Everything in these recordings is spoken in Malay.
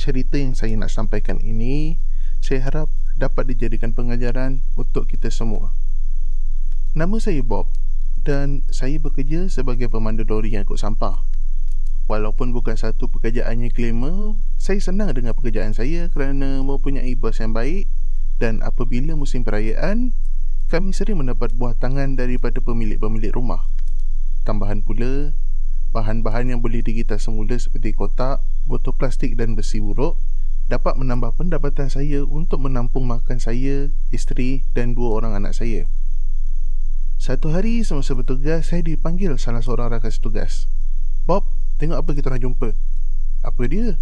cerita yang saya nak sampaikan ini, saya harap dapat dijadikan pengajaran untuk kita semua. Nama saya Bob dan saya bekerja sebagai pemandu lori yang angkut sampah. Walaupun bukan satu pekerjaan yang glamour, saya senang dengan pekerjaan saya kerana mempunyai bos yang baik dan apabila musim perayaan, kami sering mendapat buah tangan daripada pemilik-pemilik rumah. Tambahan pula, bahan-bahan yang boleh digitar semula seperti kotak, botol plastik dan besi buruk dapat menambah pendapatan saya untuk menampung makan saya, isteri dan 2 orang anak saya. Satu hari semasa bertugas, saya dipanggil salah seorang rakan setugas. "Bob, tengok apa kita orang jumpa." "Apa dia?"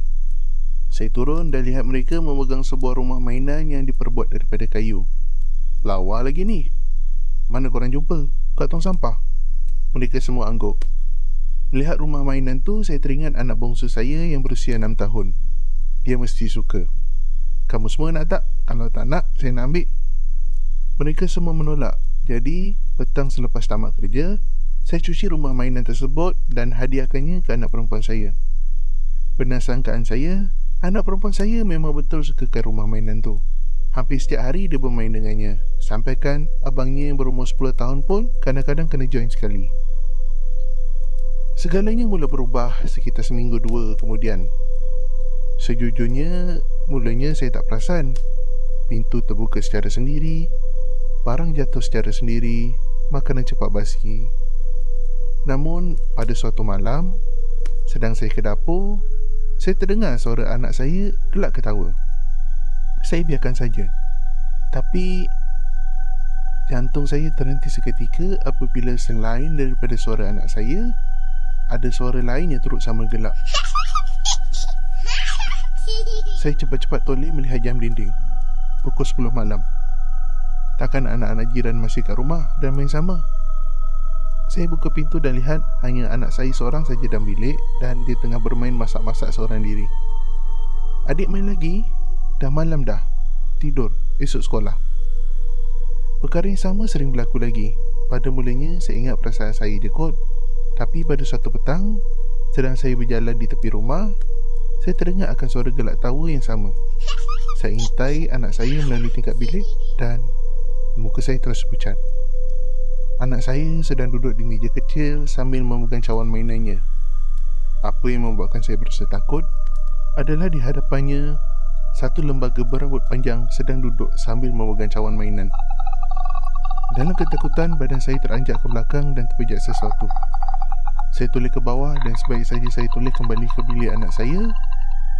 Saya turun dan lihat mereka memegang sebuah rumah mainan yang diperbuat daripada kayu. "Lawa lagi ni. Mana korang jumpa? Kat tong sampah?" Mereka semua angguk. Melihat rumah mainan tu, saya teringat anak bongsu saya yang berusia 6 tahun. Dia mesti suka. "Kamu semua nak tak? Kalau tak nak, saya nak ambil." Mereka semua menolak. Jadi, petang selepas tamat kerja, saya cuci rumah mainan tersebut dan hadiahkannya ke anak perempuan saya. Benar sangkaan saya, anak perempuan saya memang betul sukakan rumah mainan tu. Hampir setiap hari dia bermain dengannya. Sampaikan abangnya yang berumur 10 tahun pun kadang-kadang kena join sekali. Segalanya mula berubah sekitar seminggu 2 kemudian. Sejujurnya, mulanya saya tak perasan. Pintu terbuka secara sendiri, barang jatuh secara sendiri, makanan cepat basi. Namun, pada suatu malam, sedang saya ke dapur, saya terdengar suara anak saya gelak ketawa. Saya biarkan saja. Tapi, jantung saya terhenti seketika apabila selain daripada suara anak saya, ada suara lain yang turut sama gelak. Saya cepat-cepat toleh melihat jam dinding. Pukul 10 malam. Takkan anak-anak jiran masih kat rumah dan main sama? Saya buka pintu dan lihat hanya anak saya seorang saja dalam bilik dan dia tengah bermain masak-masak seorang diri. Adik main lagi? Dah malam dah. Tidur, esok sekolah. Perkara yang sama sering berlaku lagi. Pada mulanya saya ingat perasaan saya je kot. Tapi pada suatu petang, sedang saya berjalan di tepi rumah, saya terdengar akan suara gelak tawa yang sama. Saya intai anak saya melalui tingkap bilik dan muka saya terus pucat. Anak saya sedang duduk di meja kecil sambil memegang cawan mainannya. Apa yang membuatkan saya berasa takut adalah di hadapannya satu lembaga berambut panjang sedang duduk sambil memegang cawan mainan. Dalam ketakutan, badan saya teranjak ke belakang dan terpejak sesuatu. Saya toleh ke bawah dan sebaik saja saya toleh kembali ke bilik anak saya,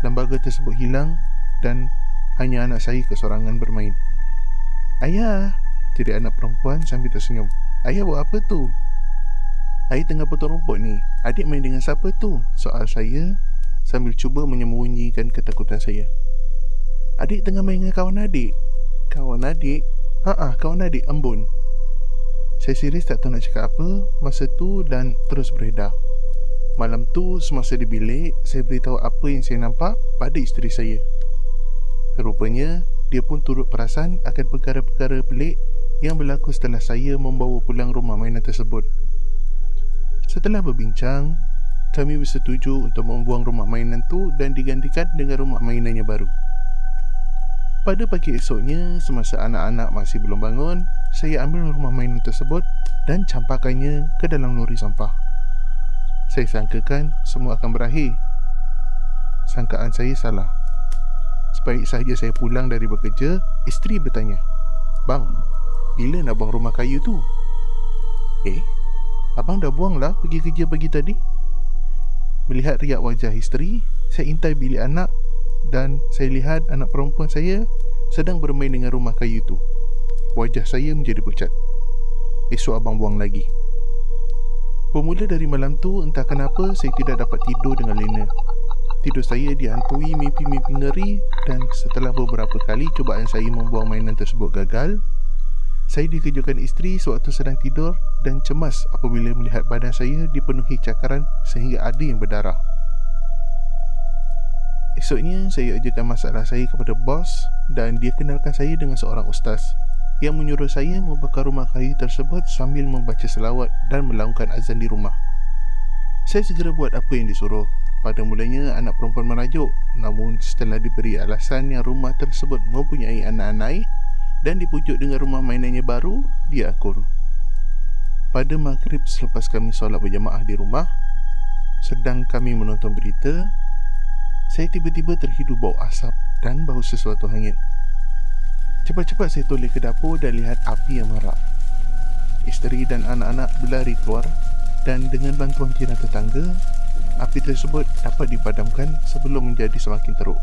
lembaga tersebut hilang dan hanya anak saya kesorangan bermain. "Ayah," teriak anak perempuan sambil tersenyum. "Ayah buat apa tu?" "Ayah tengah potong rumput ni. Adik main dengan siapa tu?" soal saya sambil cuba menyembunyikan ketakutan saya. "Adik tengah main dengan kawan adik." "Kawan adik?" Kawan adik, embun." Saya serius tak tahu nak cakap apa masa tu dan terus beredar. Malam tu semasa di bilik, saya beritahu apa yang saya nampak pada isteri saya. Rupanya, dia pun turut perasan akan perkara-perkara pelik yang berlaku setelah saya membawa pulang rumah mainan tersebut. Setelah berbincang, kami bersetuju untuk membuang rumah mainan tu dan digantikan dengan rumah mainan yang baru. Pada pagi esoknya, semasa anak-anak masih belum bangun, saya ambil rumah mainan tersebut dan campakkannya ke dalam lori sampah. Saya sangkakan semua akan berakhir. Sangkaan saya salah. Sebaik sahaja saya pulang dari bekerja, isteri bertanya, "Bang, bila nak buang rumah kayu tu?" Abang dah buang lah pergi kerja pagi tadi." Melihat riak wajah isteri, saya intai bilik anak dan saya lihat anak perempuan saya sedang bermain dengan rumah kayu tu. Wajah saya menjadi pucat. "Esok abang buang lagi." Bermula dari malam tu, entah kenapa saya tidak dapat tidur dengan lena. Tidur saya dihantui mimpi-mimpi ngeri dan setelah beberapa kali cubaan saya membuang mainan tersebut gagal, saya dikejutkan isteri sewaktu sedang tidur dan cemas apabila melihat badan saya dipenuhi cakaran sehingga ada yang berdarah. Esoknya, saya ajarkan masalah saya kepada bos dan dia kenalkan saya dengan seorang ustaz yang menyuruh saya membakar rumah kayu tersebut sambil membaca selawat dan melaungkan azan di rumah. Saya segera buat apa yang disuruh. Pada mulanya anak perempuan merajuk, namun setelah diberi alasan yang rumah tersebut mempunyai anak-anak dan dipujuk dengan rumah mainannya baru, dia akur. Pada maghrib selepas kami solat berjamaah di rumah, sedang kami menonton berita, saya tiba-tiba terhidu bau asap dan bau sesuatu hangit. Cepat-cepat saya toleh ke dapur dan lihat api yang marak. Isteri dan anak-anak berlari keluar dan dengan bantuan jiran tetangga, api tersebut dapat dipadamkan sebelum menjadi semakin teruk.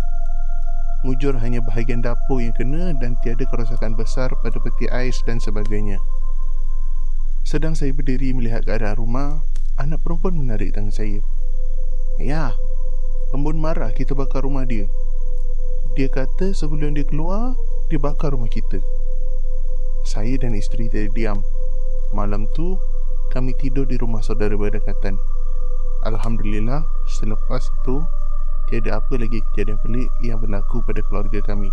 Mujur hanya bahagian dapur yang kena dan tiada kerosakan besar pada peti ais dan sebagainya. Sedang saya berdiri melihat keadaan rumah, anak perempuan menarik tangan saya. "Ya, Embun marah kita bakar rumah dia. Dia kata sebelum dia keluar, dia bakar rumah kita." Saya dan isteri terdiam. Malam tu, kami tidur di rumah saudara berdekatan. Alhamdulillah, selepas itu, tiada apa lagi kejadian pelik yang berlaku pada keluarga kami.